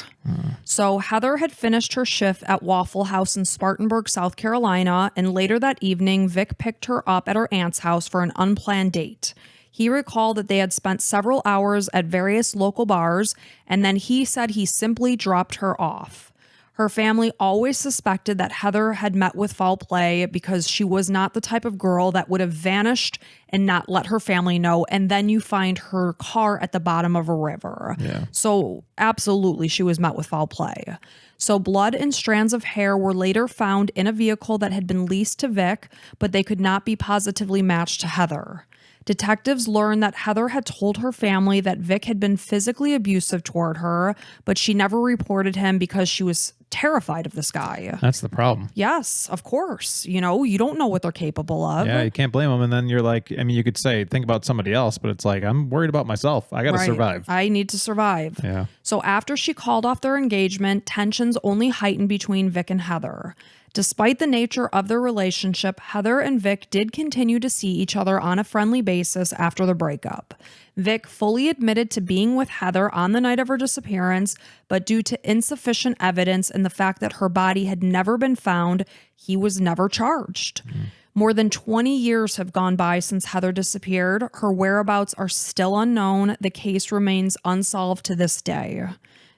So Heather had finished her shift at Waffle House in Spartanburg, South Carolina, and later that evening, Vic picked her up at her aunt's house for an unplanned date. He recalled that they had spent several hours at various local bars, and then he said he simply dropped her off. Her family always suspected that Heather had met with foul play because she was not the type of girl that would have vanished and not let her family know, and then you find her car at the bottom of a river. Yeah. So absolutely, she was met with foul play. So blood and strands of hair were later found in a vehicle that had been leased to Vic, but they could not be positively matched to Heather. Detectives learned that Heather had told her family that Vic had been physically abusive toward her, but she never reported him because she was terrified of this guy. That's the problem. Yes, of course. You know, you don't know what they're capable of. Yeah, you can't blame them. And then you're like, I mean, you could say, think about somebody else, but it's like, I'm worried about myself. I got to survive. I need to survive. Yeah. So after she called off their engagement, tensions only heightened between Vic and Heather. Despite the nature of their relationship, Heather and Vic did continue to see each other on a friendly basis after the breakup. Vic fully admitted to being with Heather on the night of her disappearance, but due to insufficient evidence and the fact that her body had never been found, he was never charged. More than 20 years have gone by since Heather disappeared. Her whereabouts are still unknown. The case remains unsolved to this day.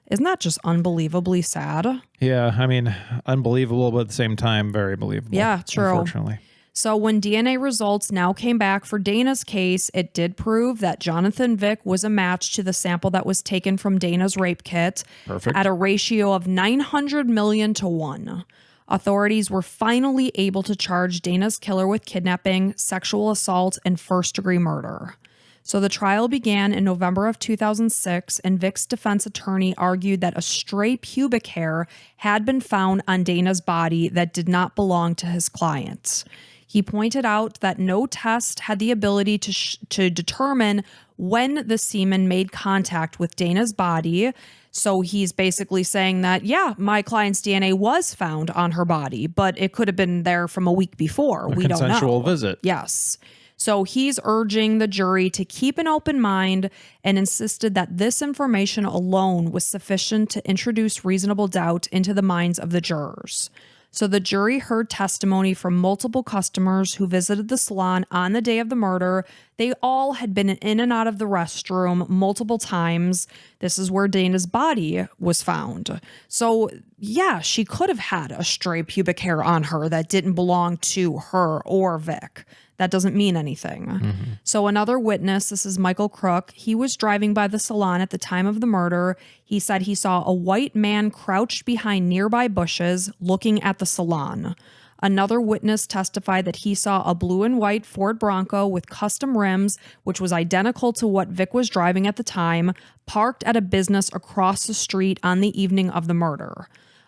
Isn't that just unbelievably sad? Yeah, I mean, unbelievable, but at the same time, very believable. Yeah, true. Unfortunately. So when DNA results now came back for Dana's case, it did prove that Jonathan Vick was a match to the sample that was taken from Dana's rape kit. Perfect. At a ratio of 900 million to 1. Authorities were finally able to charge Dana's killer with kidnapping, sexual assault, and first-degree murder. So the trial began in November of 2006, and Vic's defense attorney argued that a stray pubic hair had been found on Dana's body that did not belong to his client. He pointed out that no test had the ability to determine when the semen made contact with Dana's body. So he's basically saying that, yeah, my client's DNA was found on her body, but it could have been there from a week before. We don't know. Consensual visit. Yes. So he's urging the jury to keep an open mind and insisted that this information alone was sufficient to introduce reasonable doubt into the minds of the jurors. So the jury heard testimony from multiple customers who visited the salon on the day of the murder. They all had been in and out of the restroom multiple times. This is where Dana's body was found. So yeah, she could have had a stray pubic hair on her that didn't belong to her or Vic. That doesn't mean anything. So another witness, this is Michael Crook, he was driving by the salon at the time of the murder. He said he saw a white man crouched behind nearby bushes looking at the salon. Another witness testified that he saw a blue and white Ford Bronco with custom rims, which was identical to what Vic was driving at the time, parked at a business across the street on the evening of the murder.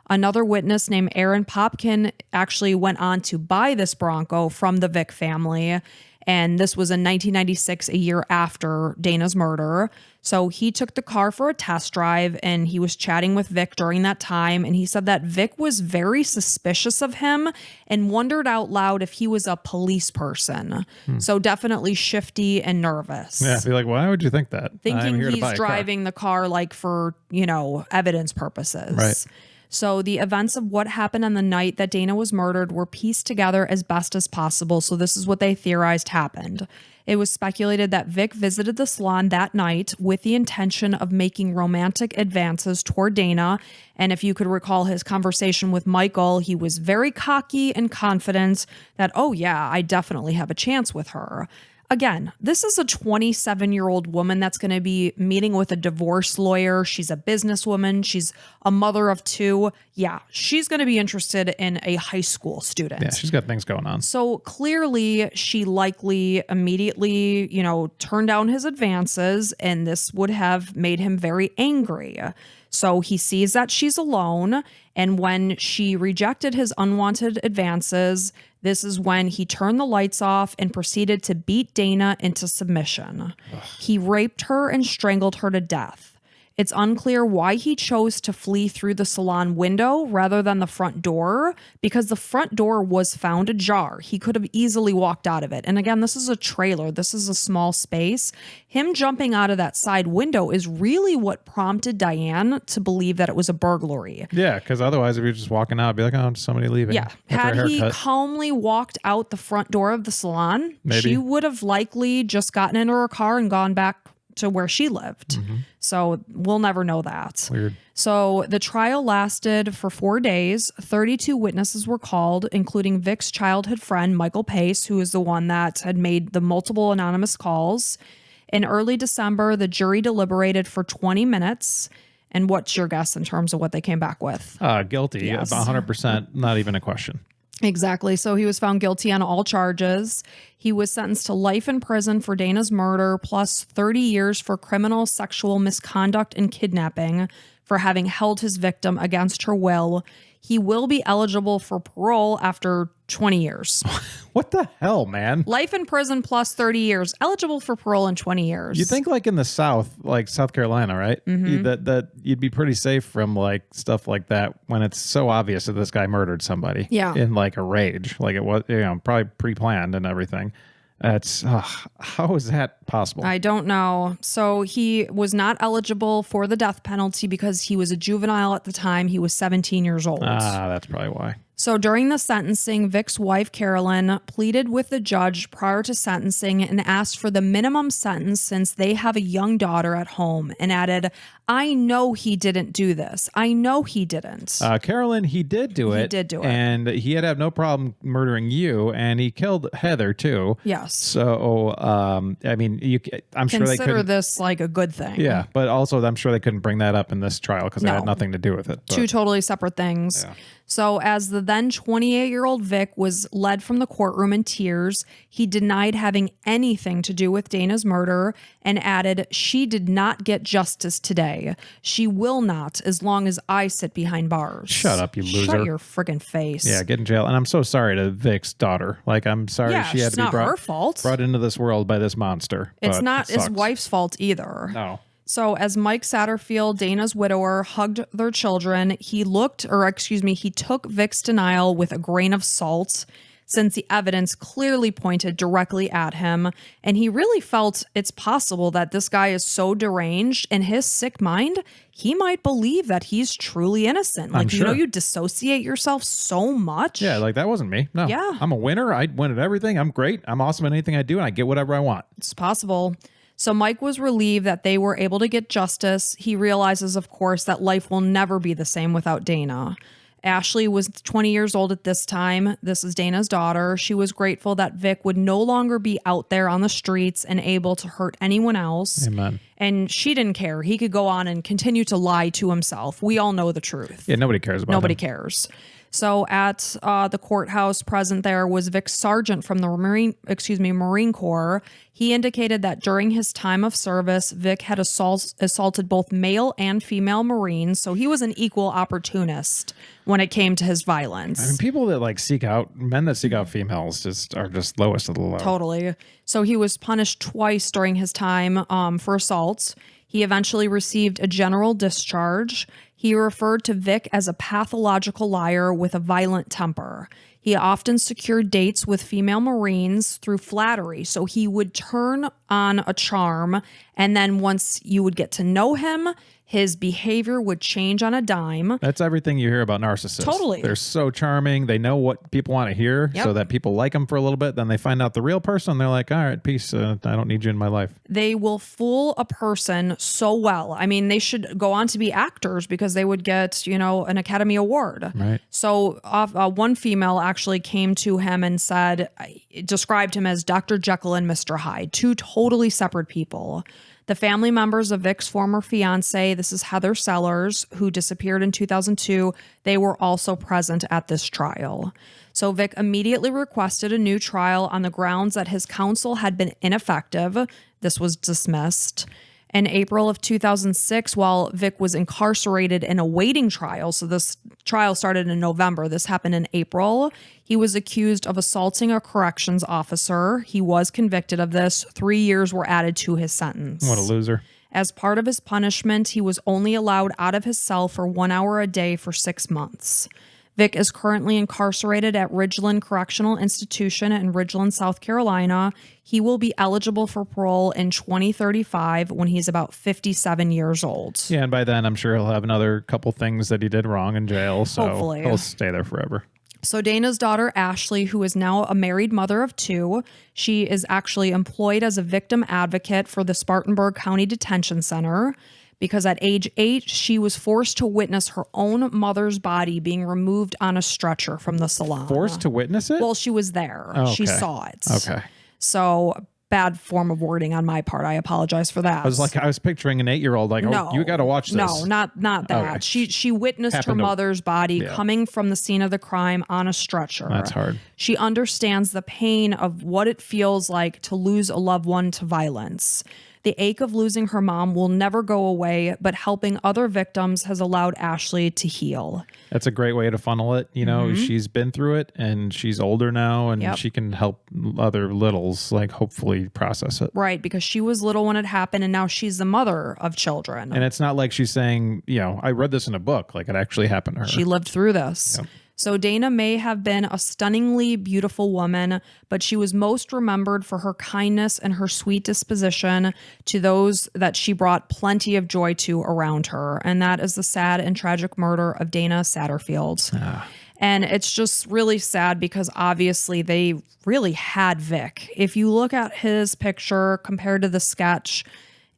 Another witness named Aaron Popkin actually went on to buy this Bronco from the Vick family. And this was in 1996, a year after Dana's murder. So he took the car for a test drive and he was chatting with Vic during that time. And he said that Vic was very suspicious of him and wondered out loud if he was a police person. So definitely shifty and nervous. Yeah, be like, why would you think that? Thinking he's driving the car like for, evidence purposes. Right. So the events of what happened on the night that Dana was murdered were pieced together as best as possible. So this is what they theorized happened. It was speculated that Vic visited the salon that night with the intention of making romantic advances toward Dana. And if you could recall his conversation with Michael, he was very cocky and confident that, oh yeah, I definitely have a chance with her. Again, this is a 27-year-old woman that's going to be meeting with a divorce lawyer. She's a businesswoman. She's a mother of 2. Yeah, she's going to be interested in a high school student. Yeah, she's got things going on. So clearly, she likely immediately, turned down his advances, and this would have made him very angry. So he sees that she's alone, and when she rejected his unwanted advances, this is when he turned the lights off and proceeded to beat Dana into submission. He raped her and strangled her to death. It's unclear why he chose to flee through the salon window rather than the front door, because the front door was found ajar. He could have easily walked out of it. And again, this is a trailer. This is a small space. Him jumping out of that side window is really what prompted Diane to believe that it was a burglary. Yeah, because otherwise, if you're just walking out, I'd be like, oh, somebody leaving. Yeah. Had he calmly walked out the front door of the salon, she would have likely just gotten into her car and gone back to where she lived. So we'll never know that. Weird. So the trial lasted for 4 days. 32 witnesses were called, including Vic's childhood friend, Michael Pace, who is the one that had made the multiple anonymous calls. In early December, the jury deliberated for 20 minutes. And what's your guess in terms of what they came back with? Guilty. Yes. 100%. Not even a question. Exactly. So he was found guilty on all charges. He was sentenced to life in prison for Dana's murder, plus 30 years for criminal sexual misconduct and kidnapping for having held his victim against her will. He will be eligible for parole after 20 years. What the hell, man? Life in prison plus 30 years, eligible for parole in 20 years. You think like in the South, like South Carolina, right? That you'd be pretty safe from like stuff like that when it's so obvious that this guy murdered somebody. Yeah. In like a rage, like it was, probably pre-planned and everything. That's how is that possible? I don't know. So he was not eligible for the death penalty because he was a juvenile at the time. He was 17 years old. That's probably why. So during the sentencing, Vic's wife, Carolyn, pleaded with the judge prior to sentencing and asked for the minimum sentence since they have a young daughter at home, and added, I know he didn't do this. I know he didn't. Carolyn, he did do it. He did do it. And he had to have no problem murdering you, and he killed Heather too. Yes. So, I mean, I'm sure they Consider couldn't. this like a good thing. Yeah, but also I'm sure they couldn't bring that up in this trial because it No. had nothing to do with it. But, Two totally separate things. Yeah. So as the then 28-year-old Vic was led from the courtroom in tears, he denied having anything to do with Dana's murder and added, she did not get justice today. She will not as long as I sit behind bars. Shut up, you loser. Shut your friggin' face. Yeah, get in jail. And I'm so sorry to Vic's daughter. Like, I'm sorry Yeah, she had it's to be not her fault. brought into this world by this monster. It's but not it his sucks. wife's fault either. No. So as Mike Satterfield, Dana's widower, hugged their children, he took Vic's denial with a grain of salt since the evidence clearly pointed directly at him. And he really felt it's possible that this guy is so deranged in his sick mind, he might believe that he's truly innocent. Like, sure. you dissociate yourself so much. Yeah, like that wasn't me. No. Yeah. I'm a winner. I win at everything. I'm great. I'm awesome at anything I do, and I get whatever I want. It's possible. So Mike was relieved that they were able to get justice. He realizes, of course, that life will never be the same without Dana. Ashley was 20 years old at this time. This is Dana's daughter. She was grateful that Vic would no longer be out there on the streets and able to hurt anyone else. Amen. And she didn't care. He could go on and continue to lie to himself. We all know the truth. Yeah, nobody cares about Nobody him. cares. So at the courthouse, present there was Vic Sargent from the Marine Corps. He indicated that during his time of service, Vic had assaulted both male and female Marines. So he was an equal opportunist when it came to his violence. I mean, people that men that seek out females are just lowest of the low. Totally. So he was punished twice during his time for assaults. He eventually received a general discharge. He referred to Vic as a pathological liar with a violent temper. He often secured dates with female Marines through flattery. So he would turn on a charm, and then once you would get to know him, his behavior would change on a dime. That's everything you hear about narcissists. Totally. They're so charming. They know what people want to hear, Yep. so that people like them for a little bit. Then they find out the real person. They're like, all right, peace. I don't need you in my life. They will fool a person so well. I mean, they should go on to be actors because they would get, an Academy Award. Right. So one female actually came to him and described him as Dr. Jekyll and Mr. Hyde, two totally separate people. The family members of Vic's former fiance, this is Heather Sellers, who disappeared in 2002, they were also present at this trial. So Vic immediately requested a new trial on the grounds that his counsel had been ineffective. This was dismissed. In April of 2006, while Vic was incarcerated and awaiting trial, so this trial started in November, this happened in April, he was accused of assaulting a corrections officer. He was convicted of this. 3 years were added to his sentence. What a loser. As part of his punishment, he was only allowed out of his cell for 1 hour a day for 6 months. Vic is currently incarcerated at Ridgeland Correctional Institution in Ridgeland, South Carolina. He will be eligible for parole in 2035 when he's about 57 years old. Yeah, and by then I'm sure he'll have another couple things that he did wrong in jail, so Hopefully. he'll stay there forever. So Dana's daughter, Ashley, who is now a married mother of 2, she is actually employed as a victim advocate for the Spartanburg County Detention Center because at age 8, she was forced to witness her own mother's body being removed on a stretcher from the salon. Forced to witness it? Well, she was there. She Okay. saw it. Okay. So bad form of wording on my part. I apologize for that. I was picturing an 8-year-old like, no, oh, you got to watch this. No, not that. Okay. She witnessed Happened her to- mother's body coming from the scene of the crime on a stretcher. That's hard. She understands the pain of what it feels like to lose a loved one to violence. The ache of losing her mom will never go away, but helping other victims has allowed Ashley to heal. That's a great way to funnel it. You know, she's been through it and she's older now and she can help other littles like hopefully process it. Right, because she was little when it happened and now she's the mother of children. And it's not like she's saying, you know, I read this in a book, like it actually happened to her. She lived through this. Yep. So Dana may have been a stunningly beautiful woman, but she was most remembered for her kindness and her sweet disposition to those that she brought plenty of joy to around her. And that is the sad and tragic murder of Dana Satterfield. And it's just really sad because obviously they really had Vic. If you look at his picture compared to the sketch,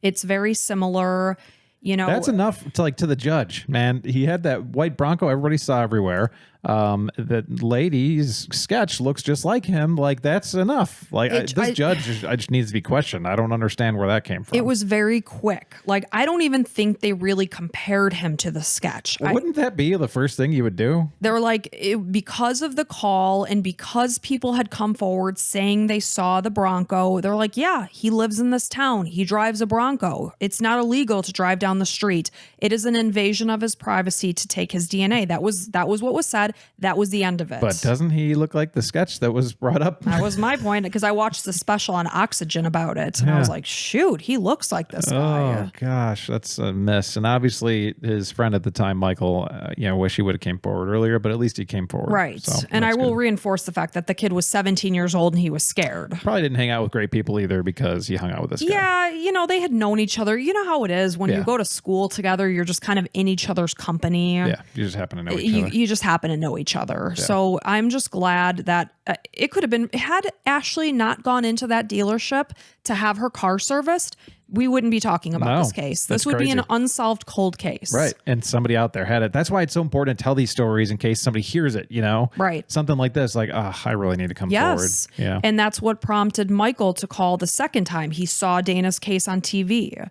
it's very similar. You know, that's enough to the judge, man. He had that white Bronco everybody saw everywhere. The lady's sketch looks just like him. Like that's enough. Like this judge just needs to be questioned. I don't understand where that came from. It was very quick. Like I don't even think they really compared him to the sketch. Wouldn't that be the first thing you would do? They were like, because of the call and because people had come forward saying they saw the Bronco, they're like, yeah, he lives in this town. He drives a Bronco. It's not illegal to drive down the street. It is an invasion of his privacy to take his DNA. That was what was said. That was the end of it. But doesn't he look like the sketch that was brought up? That was my point, because I watched the special on Oxygen about it. And I was like, shoot, he looks like this guy. Oh, gosh, that's a miss. And obviously his friend at the time, Michael, wish he would have came forward earlier, but at least he came forward. Right. So, and I will reinforce the fact that the kid was 17 years old and he was scared. Probably didn't hang out with great people either because he hung out with this guy. Yeah, they had known each other. You know how it is when you go to school together, you're just kind of in each other's company. Yeah, you just happen to know each other. You just happen to know each other. Yeah. So I'm just glad that it could have been, had Ashley not gone into that dealership to have her car serviced, we wouldn't be talking about this case. This would be an unsolved cold case. Right. And somebody out there had it. That's why it's so important to tell these stories in case somebody hears it, Right. Something like this, like, I really need to come forward. Yeah. And that's what prompted Michael to call the second time he saw Dana's case on TV.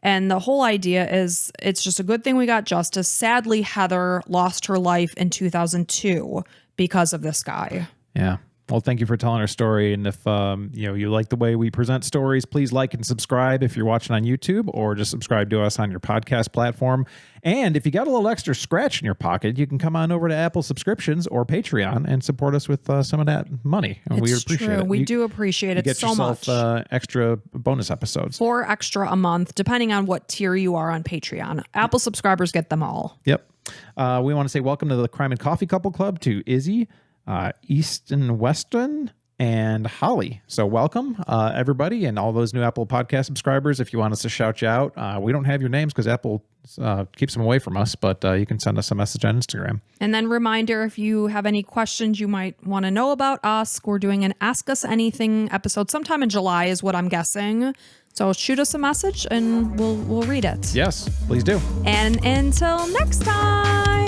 And the whole idea is it's just a good thing we got justice. Sadly, Heather lost her life in 2002 because of this guy. Yeah. Well, thank you for telling our story. And if you like the way we present stories, please like and subscribe if you're watching on YouTube, or just subscribe to us on your podcast platform. And if you got a little extra scratch in your pocket, you can come on over to Apple subscriptions or Patreon and support us with some of that money. And we appreciate it. We do appreciate it so much. Get yourself extra bonus episodes. 4 extra a month, depending on what tier you are on Patreon. Apple subscribers get them all. Yep. We want to say welcome to the Crime and Coffee Couple Club to Izzy, Easton Weston, and Holly. So welcome, everybody, and all those new Apple Podcast subscribers. If you want us to shout you out, we don't have your names because Apple keeps them away from us, but you can send us a message on Instagram. And then reminder, if you have any questions you might want to know about us, we're doing an Ask Us Anything episode sometime in July is what I'm guessing. So shoot us a message and we'll read it. Yes, please do. And until next time.